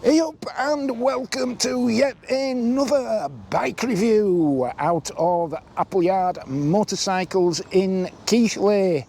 Hey up and welcome to yet another bike review out of Appleyard Motorcycles in Keighley.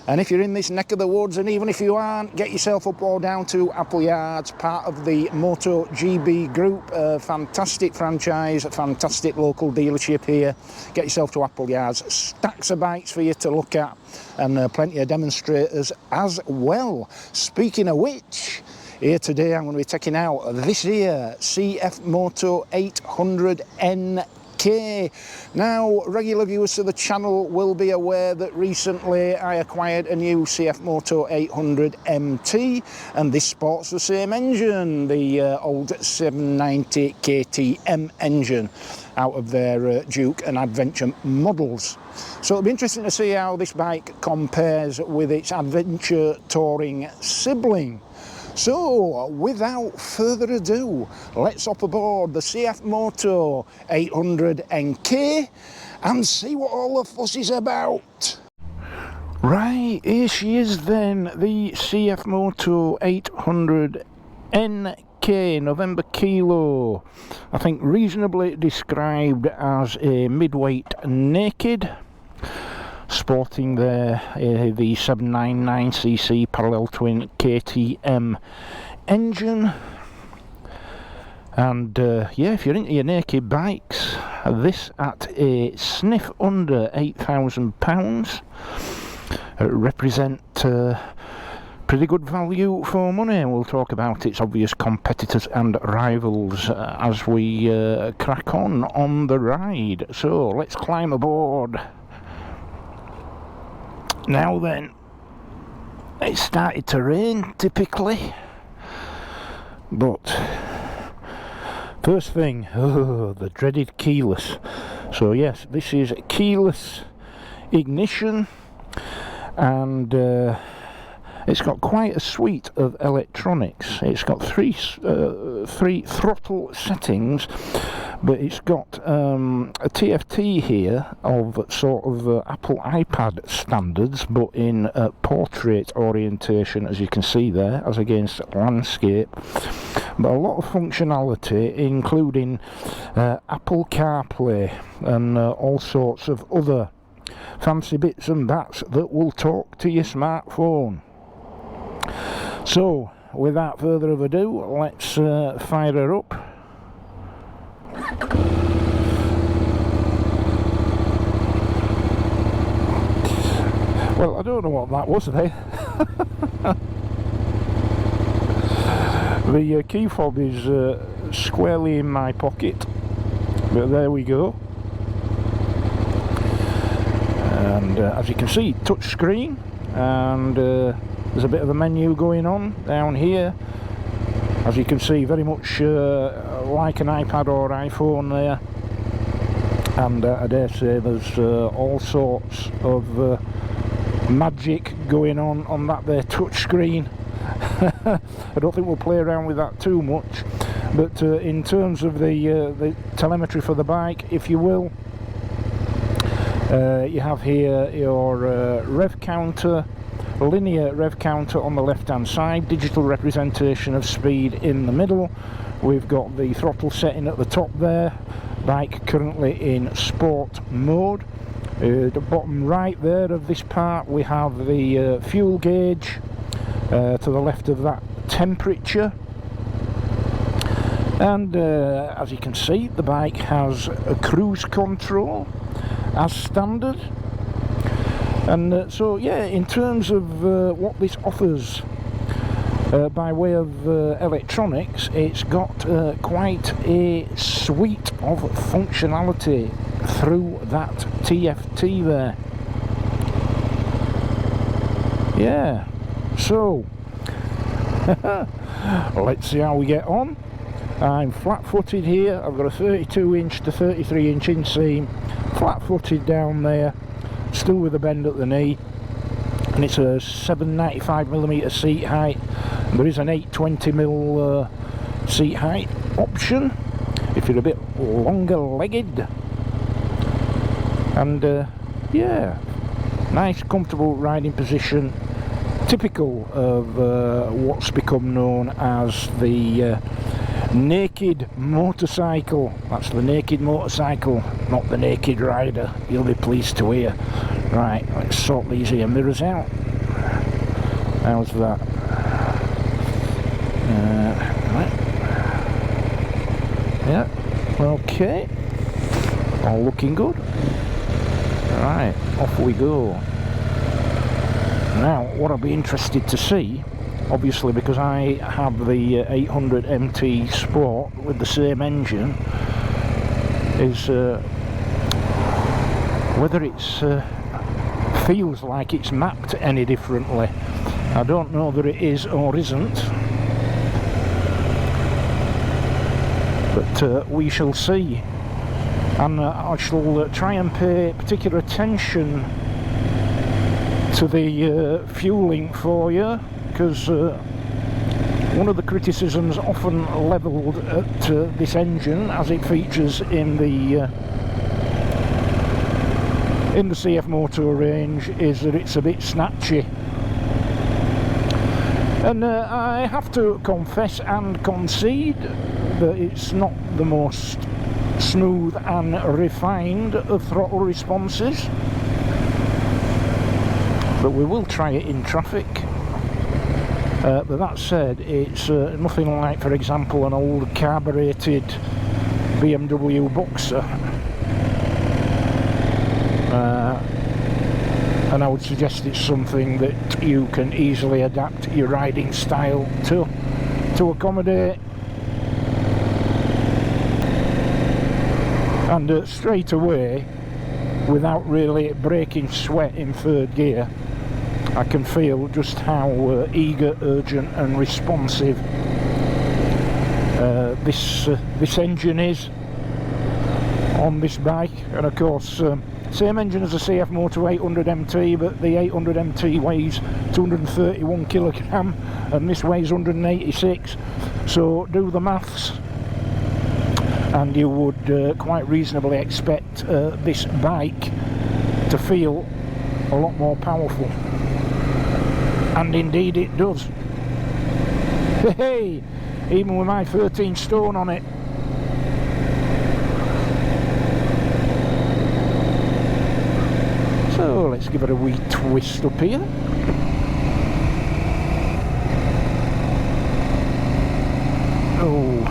And if you're in this neck of the woods, and even if you aren't, get yourself up or down to Appleyard's, part of the Moto GB group, a fantastic franchise, a fantastic local dealership here. Get yourself to Appleyard's, stacks of bikes for you to look at, and plenty of demonstrators as well. Speaking of which, here today I'm going to be taking out this here CF Moto 800NK. Now, regular viewers to the channel will be aware that recently I acquired a new CF Moto 800 MT, and this sports the same engine, the old 790 KTM engine out of their Duke and Adventure models. So it'll be interesting to see how this bike compares with its Adventure Touring sibling. So, without further ado, let's hop aboard the CF Moto 800NK and see what all the fuss is about. Right, here she is then, the CF Moto 800NK, November Kilo. I think reasonably described as a midweight naked, sporting the 799cc parallel twin KTM engine. And yeah, if you're into your naked bikes, this at a sniff under £8,000 represent pretty good value for money. We'll talk about its obvious competitors and rivals as we crack on the ride. So let's climb aboard. Now then, it started to rain typically, but first thing, the dreaded keyless. So yes, this is keyless ignition, and it's got quite a suite of electronics. It's got three throttle settings, but it's got a TFT here of sort of Apple iPad standards, but in portrait orientation, as you can see there, as against landscape. But a lot of functionality, including Apple CarPlay and all sorts of other fancy bits and bats that will talk to your smartphone. So, without further ado, let's fire her up. Well, I don't know what that was there. The key fob is squarely in my pocket, but there we go. And as you can see, touch screen, and there's a bit of a menu going on down here. As you can see, very much like an iPad or iPhone there. And I dare say there's all sorts of magic going on that there touch screen. I don't think we'll play around with that too much, but in terms of the telemetry for the bike, if you will, you have here your rev counter, linear rev counter on the left hand side, digital representation of speed in the middle. We've got the throttle setting at the top there, bike currently in sport mode. The bottom right there of this part, we have the fuel gauge, to the left of that, temperature. And as you can see, the bike has a cruise control as standard. And so yeah, in terms of what this offers by way of electronics, it's got quite a suite of functionality through that TFT there. Yeah, so let's see how we get on. I'm flat-footed here. I've got a 32-inch to 33-inch inseam, flat-footed down there, still with a bend at the knee, and it's a 795mm seat height. There is an 820mm seat height option if you're a bit longer legged. And yeah, nice comfortable riding position typical of what's become known as the naked motorcycle. That's the naked motorcycle, not the naked rider, you'll be pleased to hear. Right, let's sort these here mirrors out. How's that? Right. Yeah, okay, all looking good. Right, off we go. Now, what I'll be interested to see, obviously because I have the 800 MT Sport with the same engine, is whether it's feels like it's mapped any differently. I don't know whether it is or isn't, but we shall see. And I shall try and pay particular attention to the fueling for you, because one of the criticisms often levelled at this engine as it features in the CF Moto range is that it's a bit snatchy. And I have to confess and concede that it's not the most smooth and refined of throttle responses, but we will try it in traffic. But that said, it's nothing like, for example, an old carbureted BMW Boxer, and I would suggest it's something that you can easily adapt your riding style to accommodate. And straight away, without really breaking sweat in third gear, I can feel just how eager, urgent and responsive this engine is on this bike. And of course, same engine as the CF Moto 800 MT, but the 800 MT weighs 231 kilogram and this weighs 186, so do the maths and you would quite reasonably expect this bike to feel a lot more powerful. And indeed it does. Hey, even with my 13 stone on it. So let's give it a wee twist up here. Oh,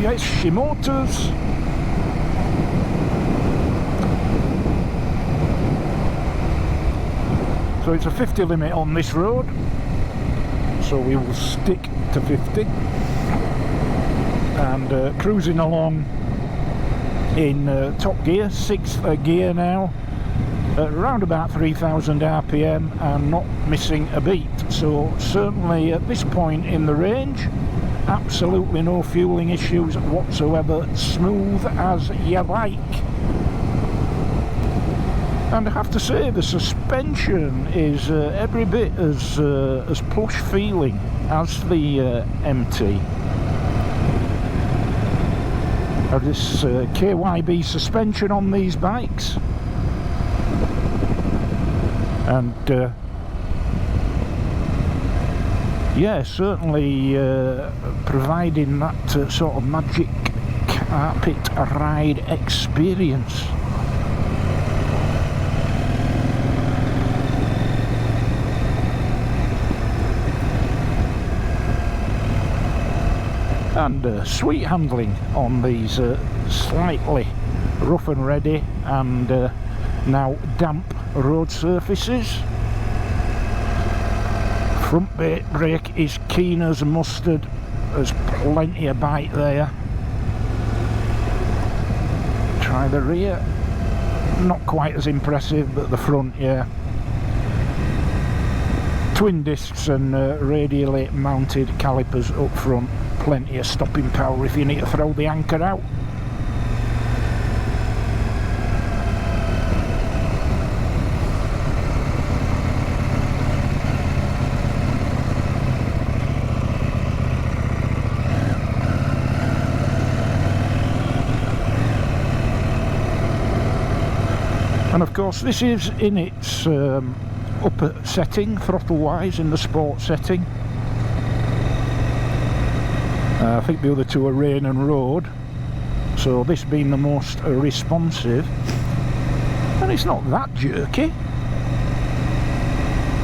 yes, Shimotas. So it's a 50 limit on this road, so we will stick to 50 and cruising along in top gear, 6th gear now, at around about 3000 RPM and not missing a beat. So certainly at this point in the range, absolutely no fueling issues whatsoever, smooth as you like. And I have to say, the suspension is every bit as plush feeling as the MT. This KYB suspension on these bikes, and yeah, certainly providing that sort of magic carpet ride experience. And sweet handling on these slightly rough and ready and now damp road surfaces. Front brake is keen as mustard, there's plenty of bite there. Try the rear, not quite as impressive, but the front, yeah. Twin discs and radially mounted calipers up front. Plenty of stopping power if you need to throw the anchor out. And of course this is in its upper setting, throttle wise, in the sport setting. I think the other two are rain and road, so this being the most responsive, and it's not that jerky.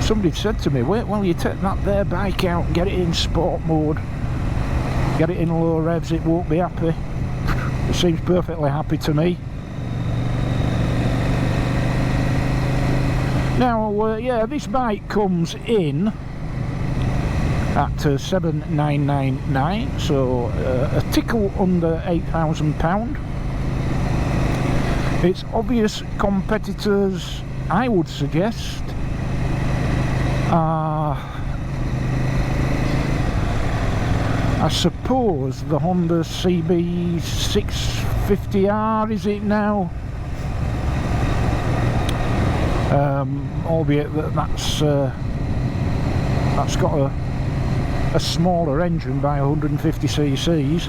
Somebody said to me, wait while you take that there bike out and get it in sport mode, get it in low revs, it won't be happy. It seems perfectly happy to me. Now, yeah, this bike comes in at 7,999, so a tickle under £8,000. Its obvious competitors, I would suggest, are, I suppose, the Honda CB650R, is it now? Albeit that's got a smaller engine by 150 cc's.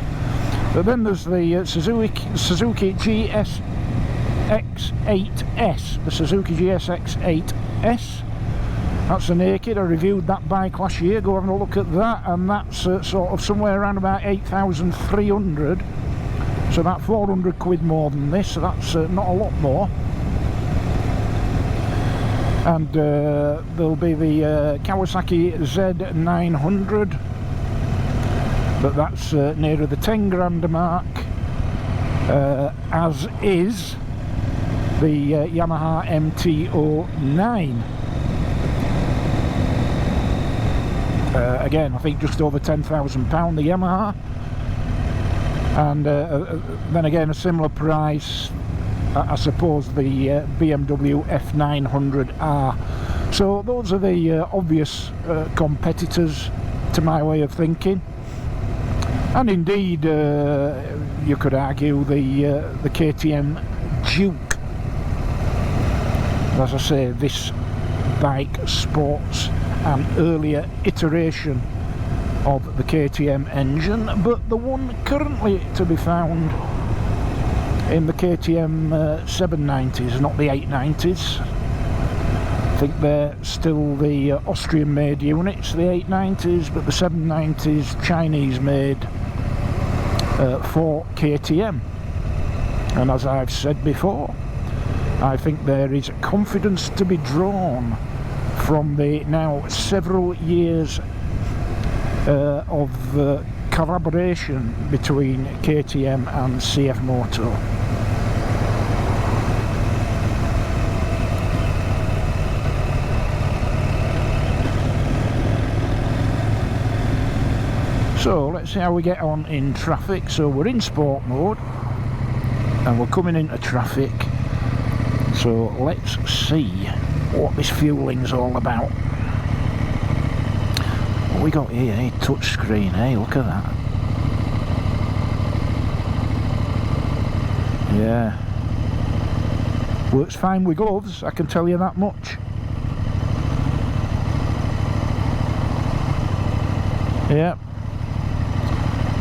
But then there's the Suzuki GSX-8S, the Suzuki GSX-8S. That's a naked. I reviewed that bike last year. Go have a look at that, and that's sort of somewhere around about 8,300. So about 400 quid more than this. So that's not a lot more. And there'll be the Kawasaki Z900, but that's nearer the 10 grand mark, as is the Yamaha MT-09. Again, I think just over £10,000 the Yamaha, and then again a similar price, I suppose, the BMW F900R. So those are the obvious competitors to my way of thinking, and indeed you could argue the KTM Duke. As I say, this bike sports an earlier iteration of the KTM engine, but the one currently to be found in the KTM 790s, not the 890s. I think they're still the Austrian made units, the 890s, but the 790s Chinese made for KTM. And as I've said before, I think there is confidence to be drawn from the now several years of collaboration between KTM and CF Moto. So let's see how we get on in traffic. So we're in sport mode and we're coming into traffic, so let's see what this fueling's all about. What we got here, eh? Touch screen, eh? Look at that. Yeah, works fine with gloves, I can tell you that much. Yeah,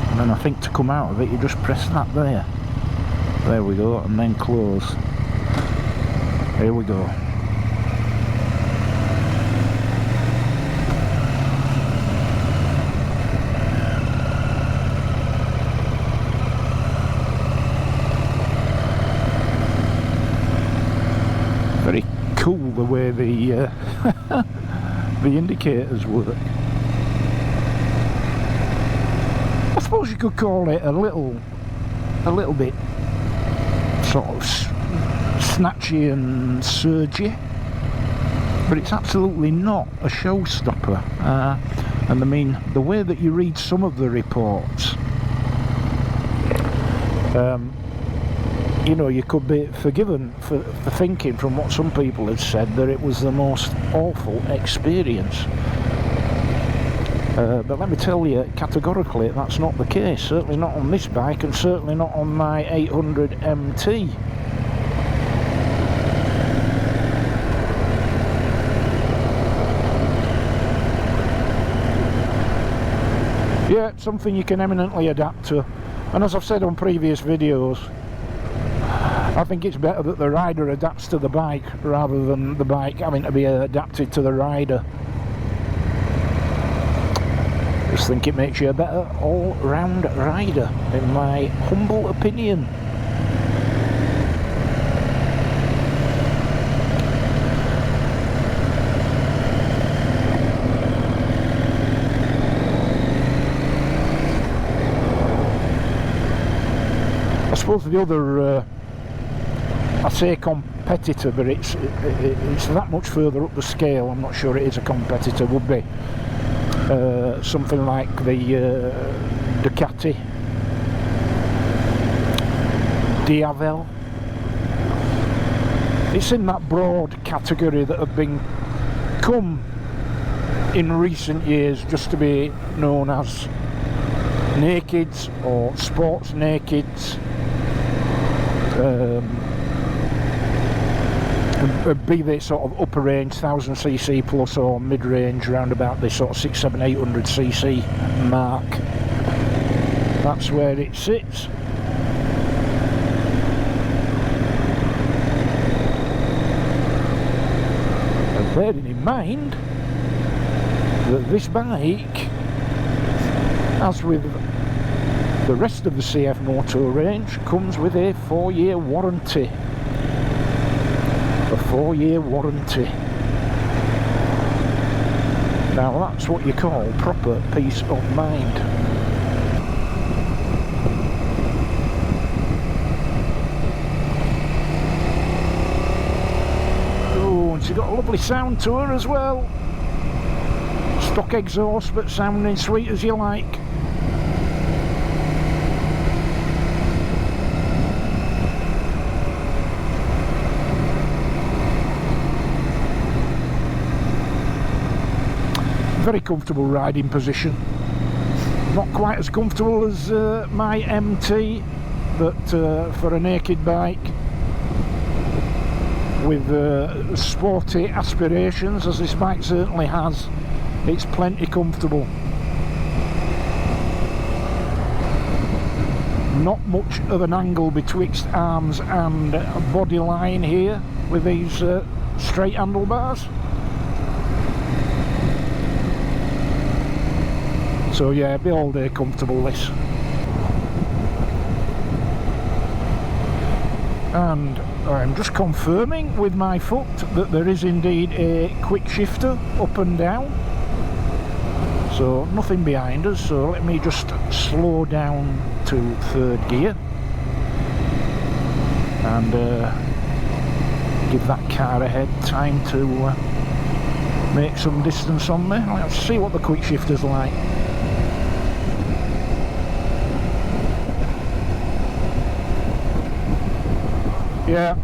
and then I think to come out of it you just press that there. There we go, and then close. Here we go. Very cool the way the the indicators work. I suppose you could call it a little bit sort of snatchy and surgy, but it's absolutely not a showstopper. And I mean, the way that you read some of the reports, you know, you could be forgiven for thinking, from what some people have said, that it was the most awful experience. But let me tell you categorically, that's not the case. Certainly not on this bike, and certainly not on my 800 MT. Yeah, something you can eminently adapt to. And as I've said on previous videos, I think it's better that the rider adapts to the bike rather than the bike having to be adapted to the rider. I just think it makes you a better all-round rider, in my humble opinion. I suppose the other, I say competitor, but it's that much further up the scale. I'm not sure it is a competitor. Would be something like the Ducati Diavel. It's in that broad category that have come in recent years just to be known as nakeds or sports nakeds. Be they sort of upper range 1000cc plus or mid-range round about the sort of 600, 700, 800cc mark. That's where it sits. And bearing in mind that this bike, as with the rest of the CF Moto range, comes with a 4-year warranty. A 4-year warranty. Now that's what you call proper peace of mind. Oh, and she's got a lovely sound to her as well. Stock exhaust, but sounding sweet as you like. Very comfortable riding position. Not quite as comfortable as my MT, but for a naked bike with sporty aspirations, as this bike certainly has, it's plenty comfortable. Not much of an angle betwixt arms and body line here with these straight handlebars. So yeah, be all day comfortable this. And I'm just confirming with my foot that there is indeed a quick shifter up and down. So nothing behind us, so let me just slow down to 3rd gear and give that car ahead time to make some distance on me. Let's see what the quick shifter's like. Yeah,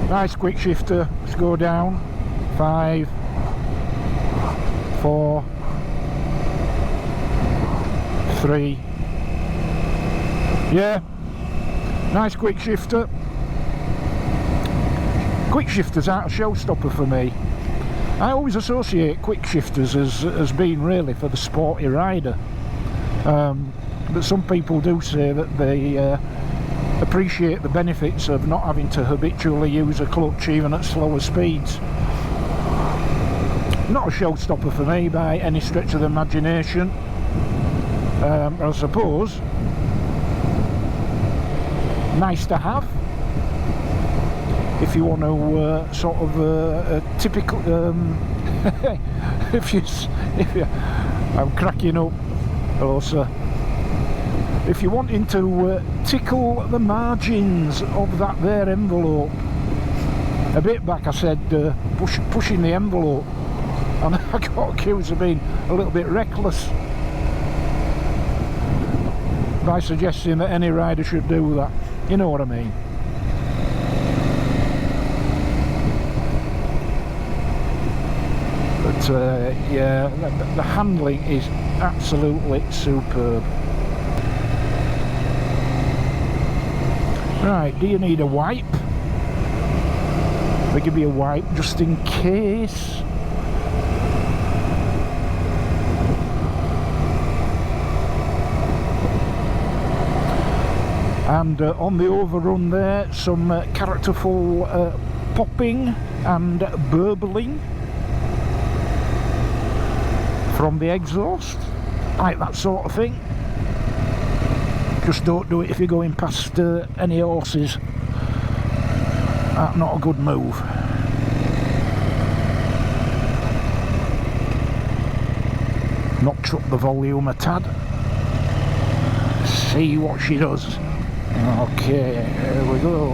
nice quick shifter. Let's go down. 5, 4, 3. Yeah, nice quick shifter. Quick shifters aren't a showstopper for me. I always associate quick shifters as being really for the sporty rider, but some people do say that they appreciate the benefits of not having to habitually use a clutch even at slower speeds. Not a showstopper for me by any stretch of the imagination. I suppose nice to have if you want to sort of a typical if you I'm cracking up also. If you're wanting to tickle the margins of that there envelope. A bit back I said pushing the envelope, and I got accused of being a little bit reckless by suggesting that any rider should do that. You know what I mean. But yeah, the handling is absolutely superb. Right, do you need a wipe? I'll give you a wipe just in case. And on the overrun there, some characterful popping and burbling from the exhaust, like that sort of thing. Just don't do it if you're going past any horses. That's not a good move. Notch up the volume a tad. See what she does. Okay, here we go.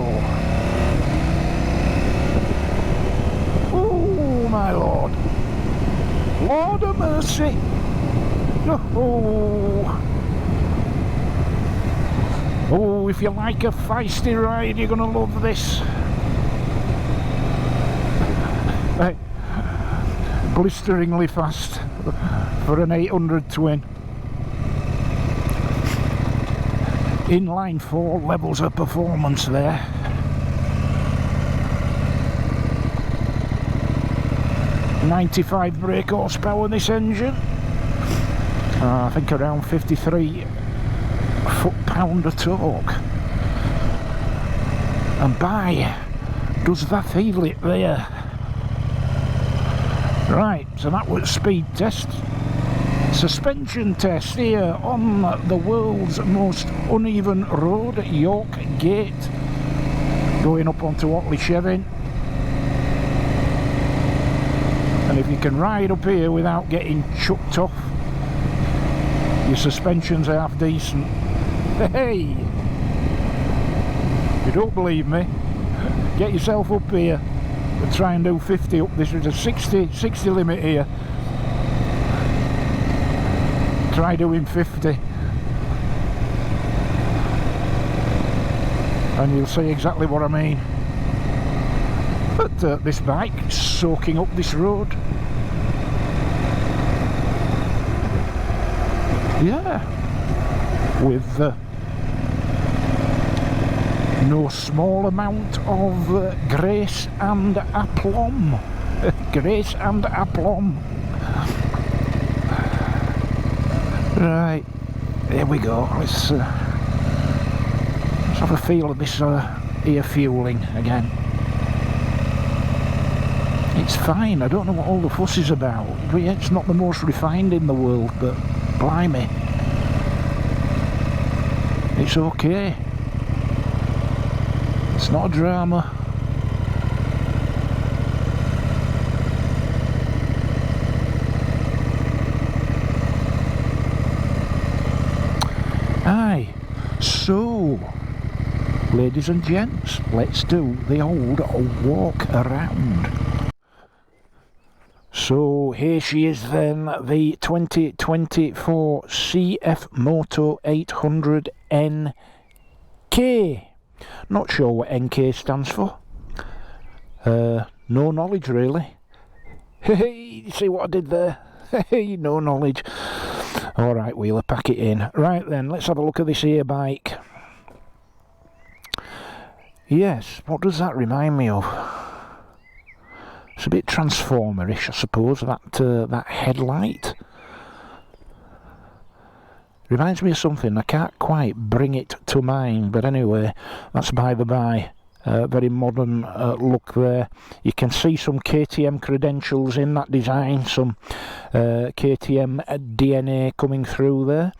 Oh my lord. Lord of mercy. Oh, if you like a feisty ride, you're gonna love this. Hey, blisteringly fast for an 800 twin. Inline 4 levels of performance there. .95 brake horsepower this engine. I think around 53 foot-pound of torque. And by, does that feel it there. Right, so that was speed test. Suspension test here on the world's most uneven road, York Gate, going up onto Otley Shevin. And if you can ride up here without getting chucked off, your suspensions are half decent. Hey! If you don't believe me, get yourself up here and try and do 50 up. This is a 60 limit here. Try doing 50 and you'll see exactly what I mean. But this bike is soaking up this road. Yeah, with no small amount of grace and aplomb. Grace and aplomb. Right, here we go. Let's have a feel of this air fueling again. It's fine. I don't know what all the fuss is about. It's not the most refined in the world, but blimey, it's okay. It's not a drama. Aye, so ladies and gents, let's do the old walk around. So here she is then, the 2024 CF Moto 800 NK. Not sure what NK stands for. No knowledge really. Hey, see what I did there? Hey, no knowledge. Alright, Wheeler, pack it in. Right then, let's have a look at this here bike. Yes, what does that remind me of? It's a bit Transformer-ish, I suppose, that headlight. Reminds me of something, I can't quite bring it to mind, but anyway, that's by the by. Very modern look there. You can see some KTM credentials in that design, some KTM DNA coming through there.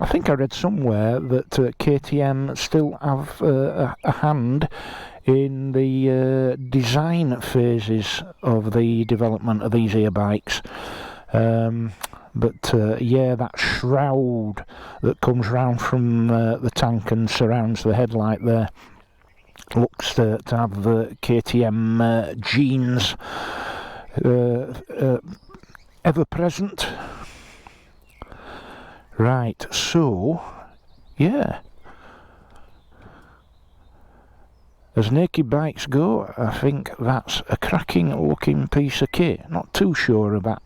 I think I read somewhere that KTM still have a hand in the design phases of the development of these air bikes. But yeah, that shroud that comes round from the tank and surrounds the headlight there looks to have the KTM genes ever present. Right, so yeah, as naked bikes go, I think that's a cracking looking piece of kit. Not too sure of that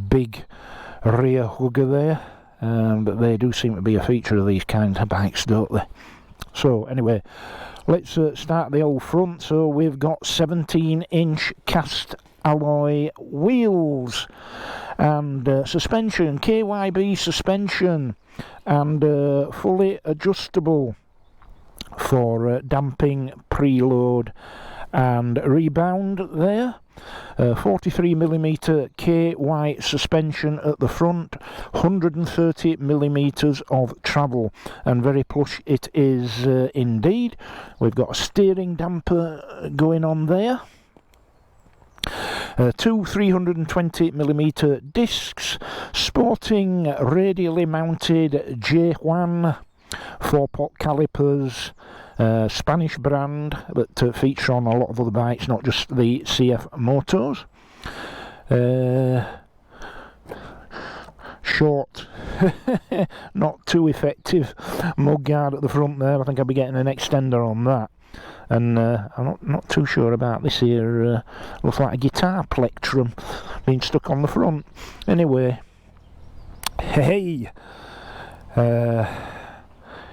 big rear hugger there, but they do seem to be a feature of these kinds of bikes, don't they? So anyway, let's start the old front. So we've got 17-inch cast alloy wheels and suspension, KYB suspension, and fully adjustable for damping, preload and rebound there. 43mm KY suspension at the front, 130mm of travel, and very plush it is indeed. We've got a steering damper going on there. Two 320mm discs, sporting radially mounted J1 4-pot calipers, Spanish brand, but feature on a lot of other bikes, not just the CF Motos. Short, not too effective mudguard at the front there. I think I'll be getting an extender on that. And I'm not too sure about this here. Looks like a guitar plectrum being stuck on the front. Anyway, hey.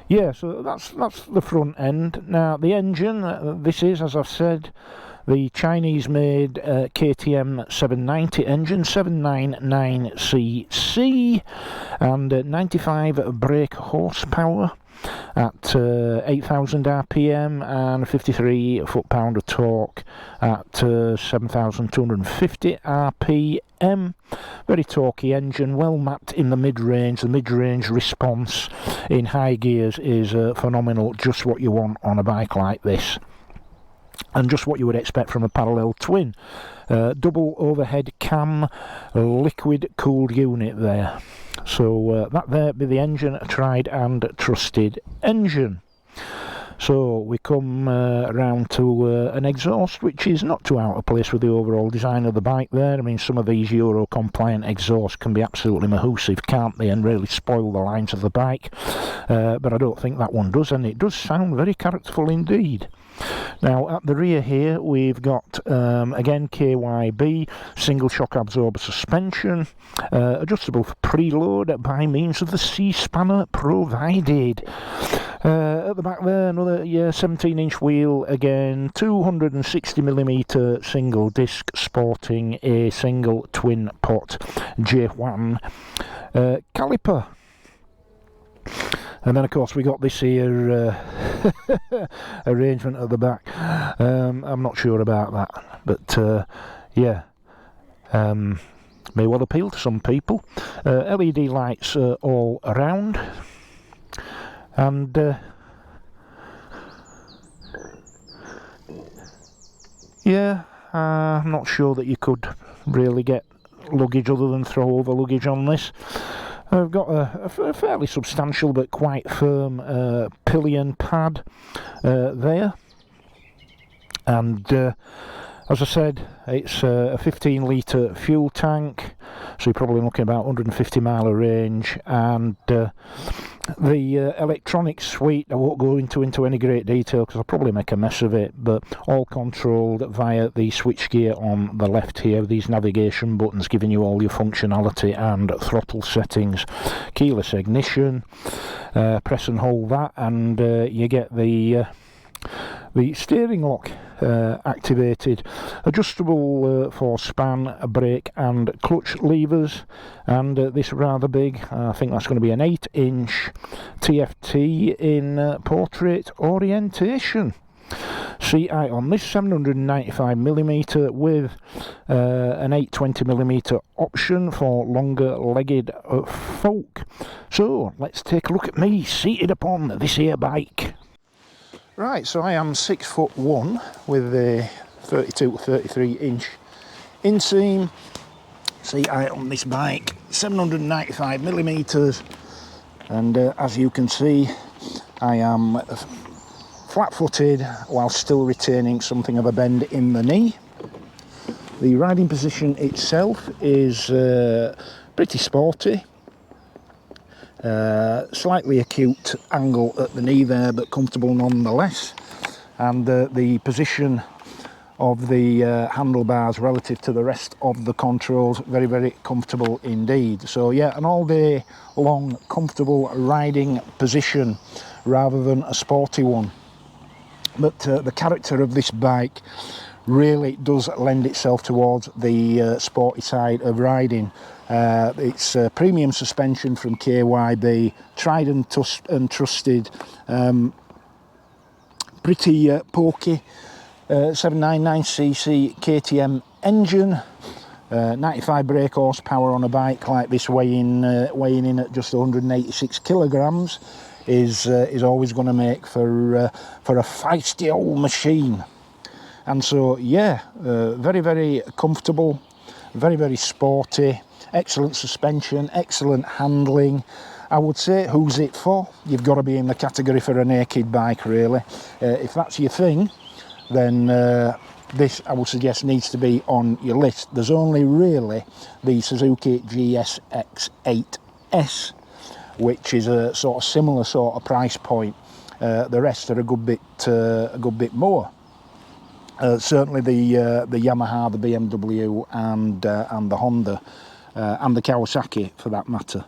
Yeah, so that's the front end. Now the engine, this is, as I've said, the Chinese-made KTM 790 engine, 799cc, and 95 brake horsepower at 8,000 RPM and 53 foot-pound of torque at 7,250 RPM. Very torquey engine, well mapped in the mid-range. The mid-range response in high gears is phenomenal, just what you want on a bike like this. And just what you would expect from a parallel twin. Double overhead cam, liquid cooled unit there. So that there be the engine, a tried and trusted engine. So we come round to an exhaust, which is not too out of place with the overall design of the bike there. I mean, some of these Euro compliant exhausts can be absolutely mahoosive, can't they, and really spoil the lines of the bike. But I don't think that one does, and it does sound very characterful indeed. Now at the rear here we've got again KYB single shock absorber suspension, adjustable for preload by means of the C-spanner provided. At the back there another 17-inch wheel, again 260mm single disc sporting a single twin pot J1 caliper. And then of course we got this here arrangement at the back. I'm not sure about that, but yeah, may well appeal to some people. LED lights all around, and yeah, I'm not sure that you could really get luggage other than throw over luggage on this. I've got a fairly substantial but quite firm pillion pad there, and as I said, it's a 15-litre fuel tank, so you're probably looking about 150 mile of range, and the electronics suite, I won't go into any great detail because I'll probably make a mess of it, but all controlled via the switchgear on the left here, these navigation buttons giving you all your functionality and throttle settings. Keyless ignition, press and hold that, and you get the steering lock activated, adjustable for span, brake and clutch levers, and this rather big, I think that's going to be an 8-inch TFT in portrait orientation. CI on this 795mm with an 820mm option for longer legged folk. So let's take a look at me seated upon this here bike. Right, so I am 6'1" with a 32 to 33-inch inseam. CI on this bike, 795mm, and as you can see, I am flat-footed while still retaining something of a bend in the knee. The riding position itself is pretty sporty. Slightly acute angle at the knee there, but comfortable nonetheless, and the position of the handlebars relative to the rest of the controls, very, very comfortable indeed. So yeah, an all day long comfortable riding position rather than a sporty one. But the character of this bike really does lend itself towards the sporty side of riding. It's premium suspension from KYB, tried and trusted, pretty pokey 799cc KTM engine, 95 brake horsepower on a bike like this, weighing in at just 186 kilograms, is always going to make for a feisty old machine. And so, yeah, very, very comfortable, very, very sporty, excellent suspension, excellent handling. I would say, who's it for? You've got to be in the category for a naked bike, really. If that's your thing, then this, I would suggest, needs to be on your list. There's only really the Suzuki GSX-8S, which is a sort of similar sort of price point. The rest are a good bit more. Certainly the Yamaha, the BMW, and the Honda, and the Kawasaki for that matter.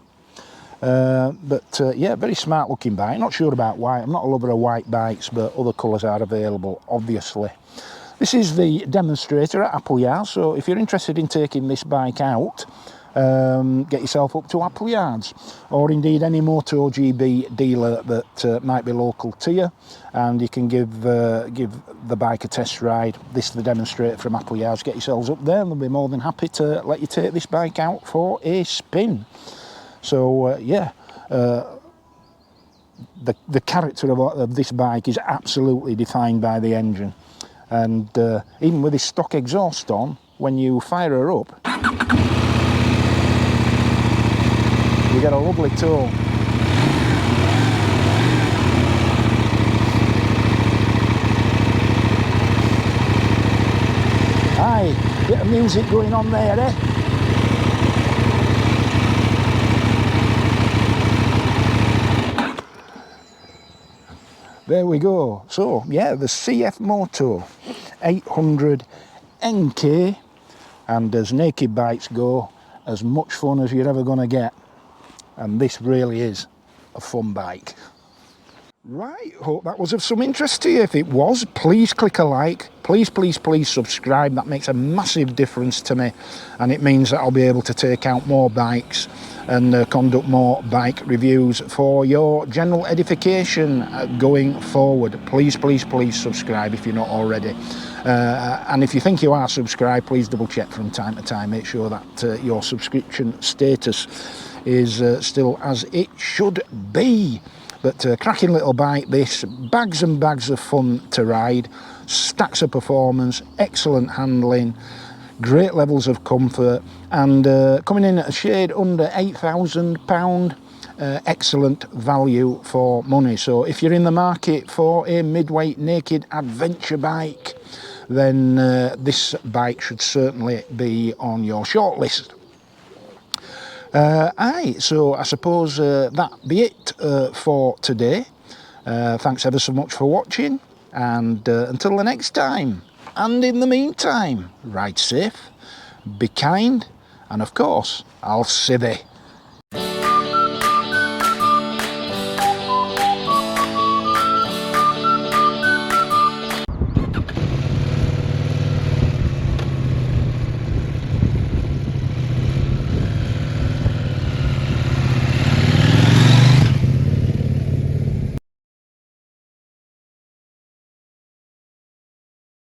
But yeah, very smart looking bike. Not sure about white. I'm not a lover of white bikes, but other colours are available, obviously. This is the demonstrator at Appleyard, so if you're interested in taking this bike out, get yourself up to Appleyards, or indeed any MotoGP dealer that might be local to you, and you can give the bike a test ride. This is the demonstrator from Appleyards. Get yourselves up there and they'll be more than happy to let you take this bike out for a spin. So yeah, the character of this bike is absolutely defined by the engine, and even with this stock exhaust on, when you fire her up, you get a lovely tone. Aye, bit of music going on there, eh? There we go. So yeah, the CF Moto 800 NK, and as naked bikes go, as much fun as you're ever going to get. And this really is a fun bike. Right, hope that was of some interest to you. If it was, please click a like. Please, please, please subscribe. That makes a massive difference to me, and it means that I'll be able to take out more bikes and conduct more bike reviews for your general edification going forward. Please, please, please subscribe if you're not already. And if you think you are subscribed, please double check from time to time. Make sure that your subscription status is still as it should be. But cracking little bike this, bags and bags of fun to ride, stacks of performance, excellent handling, great levels of comfort, and coming in at a shade under £8,000, excellent value for money. So if you're in the market for a midweight naked adventure bike, then this bike should certainly be on your shortlist. So I suppose that be it for today. Thanks ever so much for watching, and until the next time, and in the meantime, ride safe, be kind, and of course, I'll see thee.